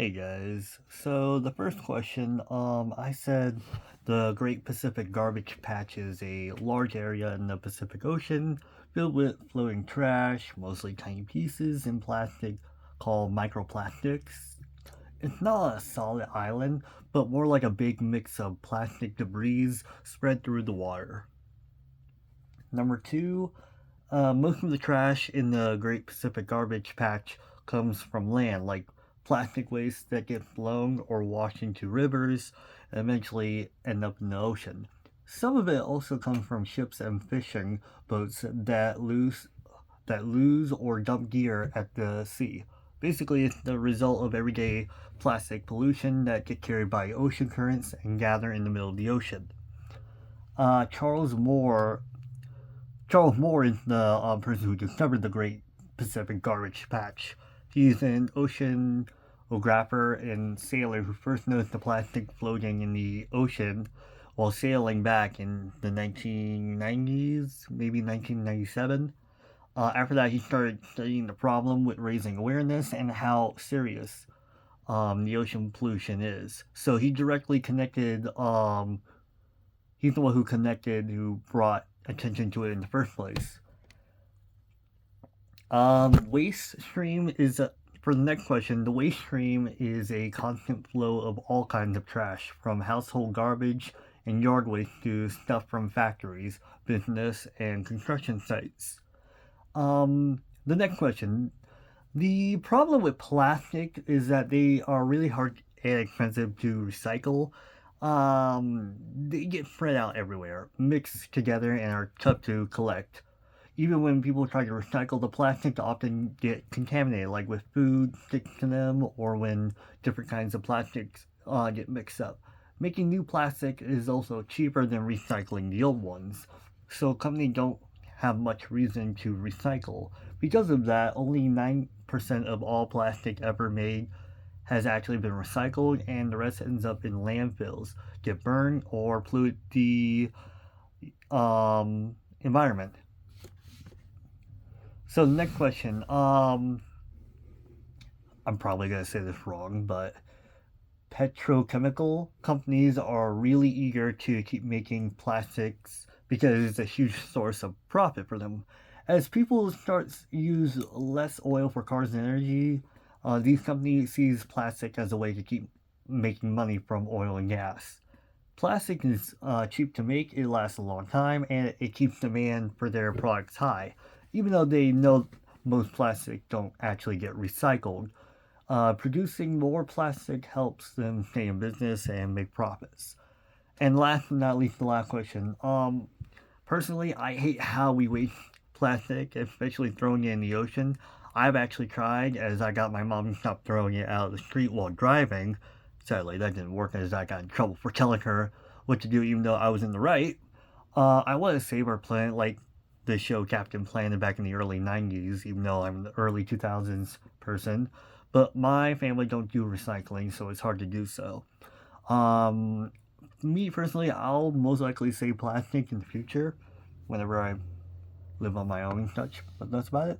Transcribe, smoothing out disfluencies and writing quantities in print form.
Hey guys, so the first question, I said the Great Pacific Garbage Patch is a large area in the Pacific Ocean filled with floating trash, mostly tiny pieces in plastic called microplastics. It's not a solid island, but more like a big mix of plastic debris spread through the water. Number two, most of the trash in the Great Pacific Garbage Patch comes from land, like plastic waste that get blown or washed into rivers and eventually end up in the ocean. Some of it also comes from ships and fishing boats that lose or dump gear at the sea. Basically, it's the result of everyday plastic pollution that get carried by ocean currents and gather in the middle of the ocean. Uh, Charles Moore Charles Moore is the person who discovered the Great Pacific Garbage Patch. He's an oceanographer and sailor who first noticed the plastic floating in the ocean while sailing back in the 1990s, maybe 1997. After that, he started studying the problem with raising awareness and how serious the ocean pollution is. So he directly connected. He's the one who brought attention to it in the first place. Waste stream is for the next question. The waste stream is a constant flow of all kinds of trash, from household garbage and yard waste to stuff from factories, business, and construction sites. The next question. The problem with plastic is that they are really hard and expensive to recycle. They get spread out everywhere, mixed together, and are tough to collect. Even when people try to recycle the plastic, they often get contaminated, like with food sticks to them, or when different kinds of plastics get mixed up. Making new plastic is also cheaper than recycling the old ones, so companies don't have much reason to recycle. Because of that, only 9% of all plastic ever made has actually been recycled, and the rest ends up in landfills, get burned, or pollute the environment. So the next question, I'm probably gonna say this wrong, but petrochemical companies are really eager to keep making plastics because it's a huge source of profit for them. As people start to use less oil for cars and energy, these companies sees plastic as a way to keep making money from oil and gas. Plastic is cheap to make, it lasts a long time, and it keeps demand for their products high, even though they know most plastic don't actually get recycled. Producing more plastic helps them stay in business and make profits. And last but not least, the last question. Personally, I hate how we waste plastic, especially throwing it in the ocean. I've actually tried, as I got my mom to stop throwing it out of the street while driving. Sadly, that didn't work, as I got in trouble for telling her what to do, even though I was in the right. I want to save our planet like the show Captain Planet back in the early 90s, even though I'm an early 2000s person. But my family don't do recycling, so it's hard to do so. Um, Me personally, I'll most likely save plastic in the future whenever I live on my own and such, but that's about it.